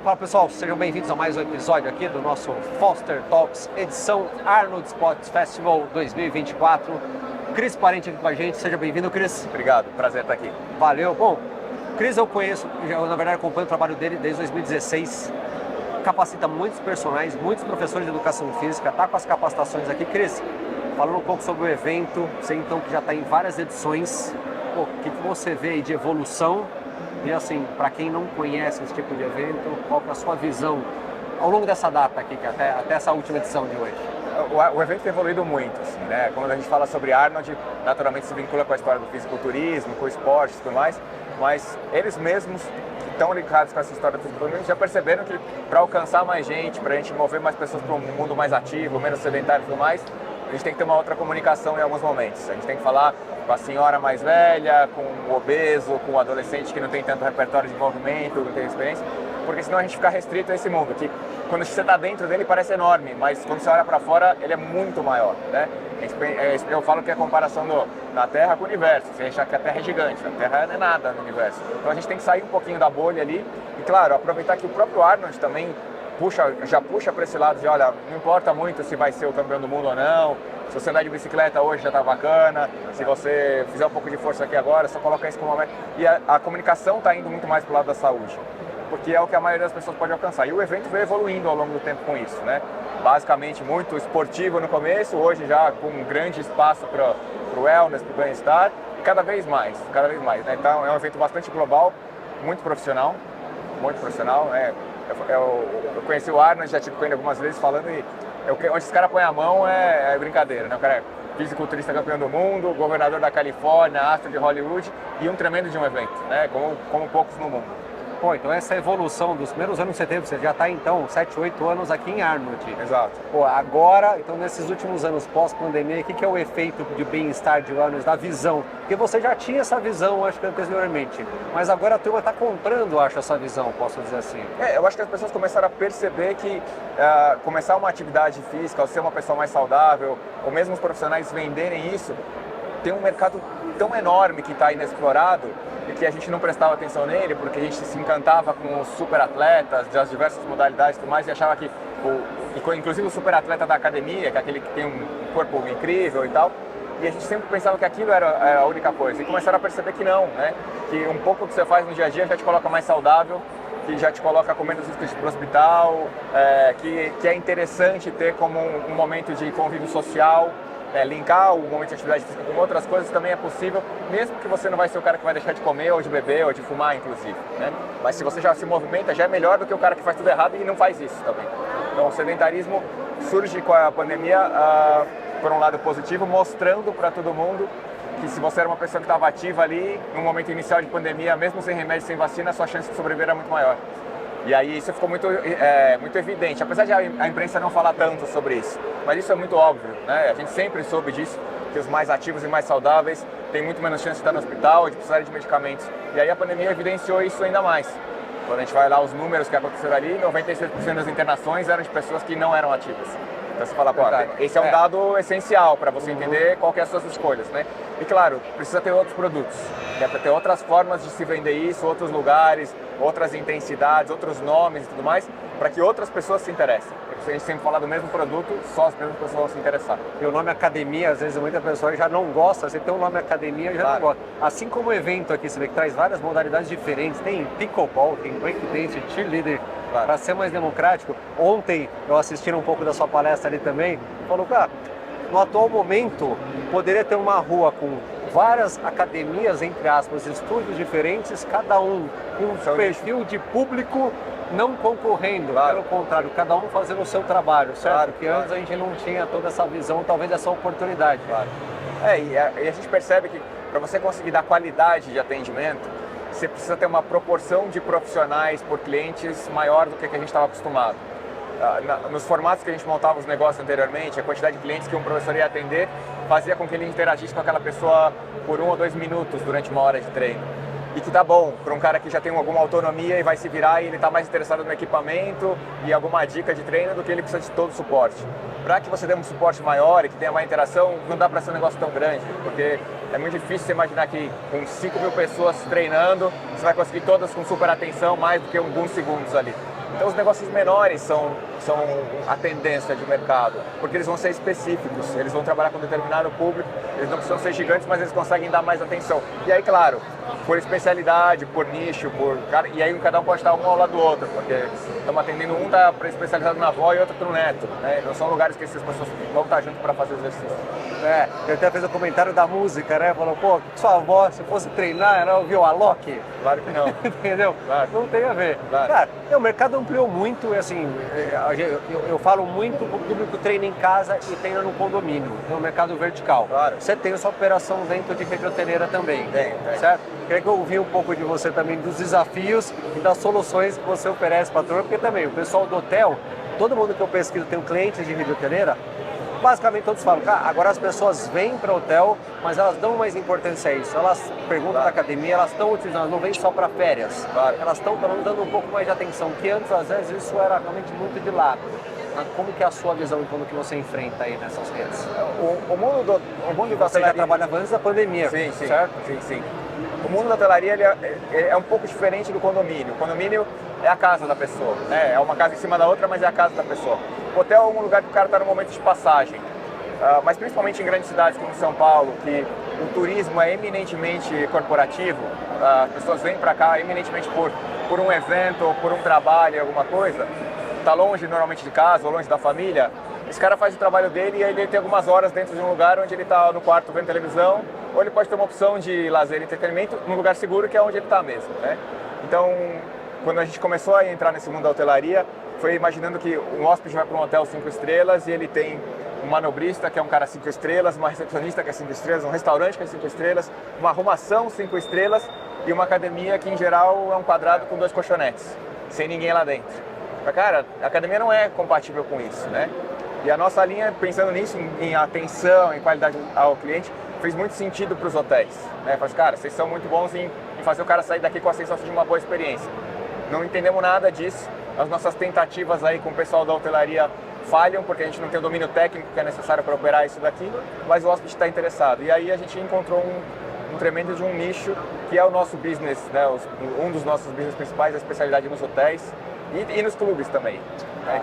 Fala pessoal, sejam bem-vindos a mais um episódio aqui do nosso Foster Talks, edição Arnold Sports Festival 2024. Cris Parente aqui com a gente, seja bem-vindo, Cris. Obrigado, prazer estar aqui. Valeu. Bom, Cris eu conheço, na verdade acompanho o trabalho dele desde 2016, capacita muitos personagens, muitos professores de educação física, tá com as capacitações aqui. Cris, falando um pouco sobre o evento, você então que já está em várias edições, o que você vê aí de evolução? E assim, para quem não conhece esse tipo de evento, qual é a sua visão ao longo dessa data aqui, que até essa última edição de hoje? O evento tem evoluído muito, assim, né? Quando a gente fala sobre Arnold, naturalmente se vincula com a história do fisiculturismo, com o esporte e tudo mais, mas eles mesmos que estão ligados com essa história do fisiculturismo já perceberam que para alcançar mais gente, para a gente mover mais pessoas para um mundo mais ativo, menos sedentário e tudo mais, a gente tem que ter uma outra comunicação em alguns momentos. A gente tem que falar com a senhora mais velha, com o obeso, com o adolescente que não tem tanto repertório de movimento, não tem experiência, porque senão a gente fica restrito a esse mundo, que quando você está dentro dele parece enorme, mas quando você olha para fora ele é muito maior, né? Eu falo que é a comparação da Terra com o universo. Você acha que a Terra é gigante, a Terra não é nada no universo. Então a gente tem que sair um pouquinho da bolha ali e, claro, aproveitar que o próprio Arnold também já puxa para esse lado de, olha, não importa muito se vai ser o campeão do mundo ou não, se você andar de bicicleta hoje já está bacana, se você fizer um pouco de força aqui agora, só coloca isso como uma meta. E a comunicação está indo muito mais para o lado da saúde, porque é o que a maioria das pessoas pode alcançar. E o evento veio evoluindo ao longo do tempo com isso, né? Basicamente muito esportivo no começo, hoje já com um grande espaço para o wellness, para o bem-estar, e cada vez mais, né? Então é um evento bastante global, muito profissional, né? Eu conheci o Arnold, já tive com ele algumas vezes falando, e onde esse cara põe a mão é brincadeira, né? O cara é fisiculturista campeão do mundo, governador da Califórnia, astro de Hollywood e um tremendo de um evento, né? Como poucos no mundo. Pô, então essa evolução dos primeiros anos 70, você já está então 7, 8 anos aqui em Arnold. Exato. Pô, agora, então nesses últimos anos pós-pandemia, o que é o efeito de bem-estar de wellness, da visão? Porque você já tinha essa visão, acho que anteriormente, mas agora a turma está comprando, acho, essa visão, posso dizer assim. Eu acho que as pessoas começaram a perceber que começar uma atividade física, ou ser uma pessoa mais saudável, ou mesmo os profissionais venderem isso, tem um mercado tão enorme que está inexplorado e que a gente não prestava atenção nele, porque a gente se encantava com os super atletas das diversas modalidades e tudo mais, e achava que, inclusive o super atleta da academia, que é aquele que tem um corpo incrível e tal, e a gente sempre pensava que aquilo era a única coisa, e começaram a perceber que não, né? Que um pouco que você faz no dia a dia já te coloca mais saudável, que já te coloca com menos risco de ir para o hospital, que é interessante ter como um momento de convívio social. Linkar o momento de atividade física com outras coisas também é possível, mesmo que você não vai ser o cara que vai deixar de comer, ou de beber, ou de fumar, inclusive, né? Mas se você já se movimenta, já é melhor do que o cara que faz tudo errado e não faz isso também. Então o sedentarismo surge com a pandemia, por um lado positivo, mostrando para todo mundo que se você era uma pessoa que estava ativa ali, no momento inicial de pandemia, mesmo sem remédio, sem vacina, a sua chance de sobreviver era muito maior. E aí isso ficou muito evidente, apesar de a imprensa não falar tanto sobre isso. Mas isso é muito óbvio, né? A gente sempre soube disso, que os mais ativos e mais saudáveis têm muito menos chance de estar no hospital, de precisar de medicamentos. E aí a pandemia evidenciou isso ainda mais. Quando a gente vai lá os números que aconteceram ali, 96% das internações eram de pessoas que não eram ativas. Então você fala, pô, esse é um dado essencial para você entender qual que é as suas escolhas, né? E claro, precisa ter outros produtos, né? Para ter outras formas de se vender isso, outros lugares, outras intensidades, outros nomes e tudo mais, para que outras pessoas se interessem. Porque se a gente sempre falar do mesmo produto, só as mesmas pessoas vão se interessar. E o nome academia, às vezes muita pessoa já não gosta, você tem o nome academia já não gosta. Assim como o evento aqui, você vê que traz várias modalidades diferentes, tem pickleball, tem breakdance, cheerleader, para ser mais democrático. Ontem eu assisti um pouco da sua palestra ali também, falou, cara, no atual momento poderia ter uma rua com várias academias, entre aspas, estúdios diferentes, cada um com um perfil de público não concorrendo, pelo contrário, cada um fazendo o seu trabalho, certo? Porque antes a gente não tinha toda essa visão, talvez essa oportunidade. E a gente percebe que para você conseguir dar qualidade de atendimento, você precisa ter uma proporção de profissionais por clientes maior do que a gente estava acostumado. Nos formatos que a gente montava os negócios anteriormente, a quantidade de clientes que um professor ia atender fazia com que ele interagisse com aquela pessoa por 1 ou 2 minutos durante uma hora de treino. E que tá bom para um cara que já tem alguma autonomia e vai se virar e ele está mais interessado no equipamento e alguma dica de treino do que ele precisa de todo o suporte. Para que você dê um suporte maior e que tenha mais interação, não dá para ser um negócio tão grande, porque é muito difícil você imaginar que com 5.000 pessoas treinando, você vai conseguir todas com super atenção mais do que alguns segundos ali. Então os negócios menores são a tendência de mercado, porque eles vão ser específicos, eles vão trabalhar com determinado público, eles não precisam ser gigantes, mas eles conseguem dar mais atenção. E aí, claro, por especialidade, por nicho, e aí cada um pode estar um ao lado do outro, porque estamos atendendo um está especializado na avó e outro no neto, né? Não são lugares que essas pessoas vão estar junto para fazer exercício. Eu até fiz o comentário da música, né? Falou, pô, sua avó, se fosse treinar, ela ouviu a Alok? Claro que não. Entendeu? Claro. Não tem a ver. Claro. Cara, o mercado ampliou muito, assim, eu falo muito que o público treina em casa e treina no condomínio, no mercado vertical. Claro. Você tem a sua operação dentro de rede hoteleira também, tem. Certo? Queria que eu ouvir um pouco de você também, dos desafios e das soluções que você oferece para a turma, porque também o pessoal do hotel, todo mundo que eu pesquiso tem clientes de rede hoteleira, basicamente todos falam, cara, agora as pessoas vêm para o hotel, mas elas dão mais importância a isso. Elas perguntam da academia, elas estão utilizando, elas não vêm só para férias. Claro. Elas estão dando um pouco mais de atenção, que antes, às vezes, isso era realmente muito de lado. Mas como que é a sua visão e como que você enfrenta aí nessas redes? O mundo da Você já hotelaria... trabalhava antes da pandemia, sim, certo? Sim. O mundo da hotelaria ele é um pouco diferente do condomínio. O condomínio é a casa da pessoa, né? É uma casa em cima da outra, mas é a casa da pessoa. O hotel é um lugar que o cara está no momento de passagem. Mas principalmente em grandes cidades como São Paulo, que o turismo é eminentemente corporativo, as pessoas vêm para cá eminentemente por um evento, ou por um trabalho, alguma coisa, está longe normalmente de casa ou longe da família, esse cara faz o trabalho dele e aí ele tem algumas horas dentro de um lugar onde ele está no quarto vendo televisão, ou ele pode ter uma opção de lazer e entretenimento num lugar seguro, que é onde ele está mesmo, né? Então, quando a gente começou a entrar nesse mundo da hotelaria, foi imaginando que um hóspede vai para um hotel 5 estrelas e ele tem um manobrista, que é um cara 5 estrelas, uma recepcionista que é 5 estrelas, um restaurante que é 5 estrelas, uma arrumação 5 estrelas e uma academia que, em geral, é um quadrado com 2 colchonetes, sem ninguém lá dentro. Mas, cara, a academia não é compatível com isso, né? E a nossa linha, pensando nisso, em atenção, em qualidade ao cliente, fez muito sentido para os hotéis, né? Falei, cara, vocês são muito bons em fazer o cara sair daqui com a sensação de uma boa experiência. Não entendemos nada disso. As nossas tentativas aí com o pessoal da hotelaria falham, porque a gente não tem o domínio técnico que é necessário para operar isso daqui, mas o hóspede está interessado. E aí a gente encontrou um tremendo de um nicho, que é o nosso business, né? Um dos nossos business principais, a especialidade nos hotéis e nos clubes também.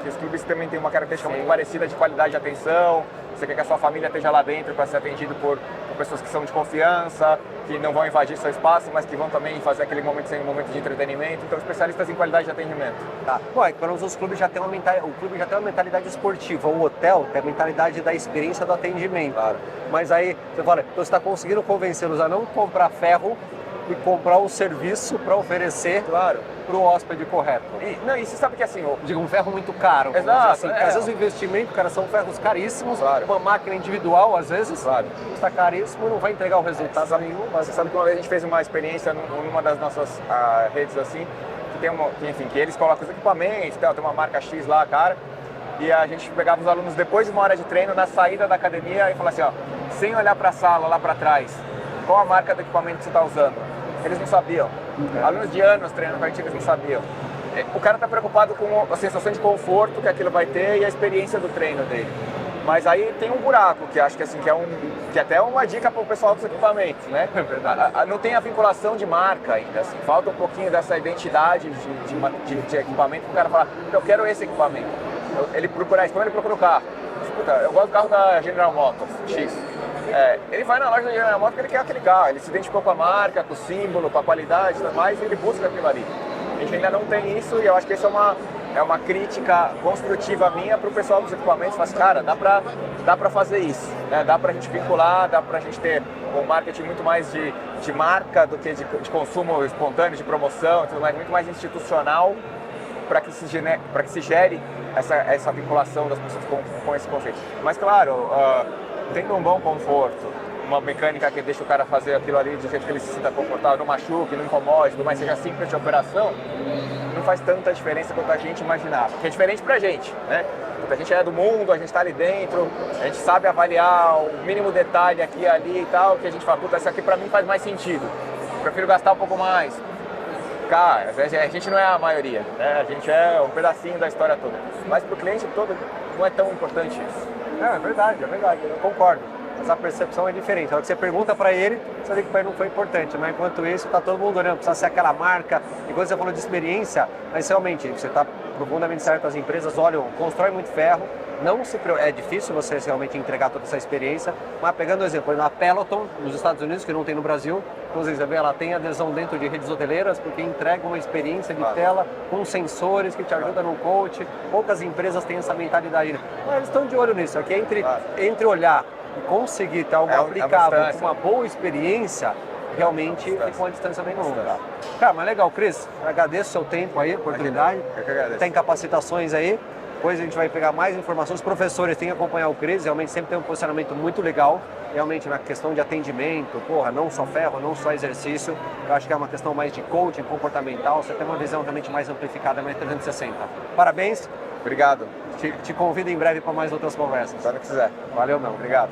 Que os clubes também têm uma característica muito parecida de qualidade de atenção. Você quer que a sua família esteja lá dentro para ser atendido por pessoas que são de confiança, que não vão invadir seu espaço, mas que vão também fazer aquele momento ser um momento de entretenimento. Então, especialistas em qualidade de atendimento. Tá. Bom, quando os clubes já têm o clube já tem uma mentalidade esportiva, o hotel tem a mentalidade da experiência do atendimento. Claro. Mas aí você fala, então você está conseguindo convencê-los a não comprar ferro e comprar o serviço para oferecer para o hóspede correto. E você sabe que assim... Digo, um ferro muito caro. Exato. Assim, às vezes o investimento, cara, são ferros caríssimos, uma máquina individual, às vezes, custa caríssimo e não vai entregar o resultado nenhum. Mas você sabe que uma vez a gente fez uma experiência numa das nossas redes assim, que eles colocam os equipamentos, tem uma marca X lá, cara, e a gente pegava os alunos depois de uma hora de treino, na saída da academia, e falava assim, ó, sem olhar para a sala, lá para trás, qual a marca do equipamento que você está usando? Eles não sabiam. Alunos de anos treinando com a gente, eles não sabiam. O cara está preocupado com a sensação de conforto que aquilo vai ter e a experiência do treino dele. Mas aí tem um buraco, que acho que, assim, que até é uma dica para o pessoal dos equipamentos, né? É verdade. Não tem a vinculação de marca ainda, assim. Falta um pouquinho dessa identidade de equipamento, para o cara falar, eu quero esse equipamento. Ele procura isso, quando ele procura o carro. Escuta, eu gosto do carro da General Motors, X. Ele vai na loja da General Motors porque ele quer aquele carro, ele se identificou com a marca, com o símbolo, com a qualidade e tudo mais, e ele busca aquilo ali. A gente ainda não tem isso e eu acho que isso é uma crítica construtiva minha para o pessoal dos equipamentos. Fala assim, cara, dá pra fazer isso, né? Dá pra gente vincular, dá pra gente ter um marketing muito mais de marca do que de consumo espontâneo, de promoção e tudo mais, muito mais institucional para que se gere essa vinculação das pessoas com esse conceito. Mas claro, tendo um bom conforto, uma mecânica que deixa o cara fazer aquilo ali do jeito que ele se sinta confortável, não machuque, não incomode, mas seja simples de operação, não faz tanta diferença quanto a gente imaginava. Que é diferente pra gente, né? A gente é do mundo, a gente tá ali dentro, a gente sabe avaliar o mínimo detalhe aqui e ali e tal, que a gente fala, puta, isso aqui pra mim faz mais sentido. Prefiro gastar um pouco mais. Cara, a gente não é a maioria, né? A gente é um pedacinho da história toda. Mas pro cliente todo não é tão importante isso. É verdade, eu concordo. mas a percepção é diferente. A hora que você pergunta para ele, você vê que para ele não foi importante, mas enquanto isso, está todo mundo olhando, precisa ser aquela marca. E quando você falou de experiência, mas realmente, você está profundamente certo, as empresas olham, constrói muito ferro, não se é difícil você realmente entregar toda essa experiência, mas pegando o exemplo, a Peloton, nos Estados Unidos, que não tem no Brasil, inclusive ela tem adesão dentro de redes hoteleiras, porque entrega uma experiência de tela com sensores que te ajudam no coach. Poucas empresas têm essa mentalidade, mas eles estão de olho nisso, aqui entre olhar e conseguir ter algo aplicável com uma boa experiência, realmente fica uma distância bem longa. Cara, mas legal, Cris, agradeço o seu tempo aí, a oportunidade. Eu que agradeço. Tem capacitações aí. Depois a gente vai pegar mais informações. Os professores têm que acompanhar o Cris, realmente sempre tem um posicionamento muito legal. Realmente na questão de atendimento, não só ferro, não só exercício. Eu acho que é uma questão mais de coaching comportamental. Você tem uma visão realmente mais amplificada, mais 360. Parabéns. Obrigado. Te convido em breve para mais outras conversas. Quando quiser. Valeu, meu. Obrigado.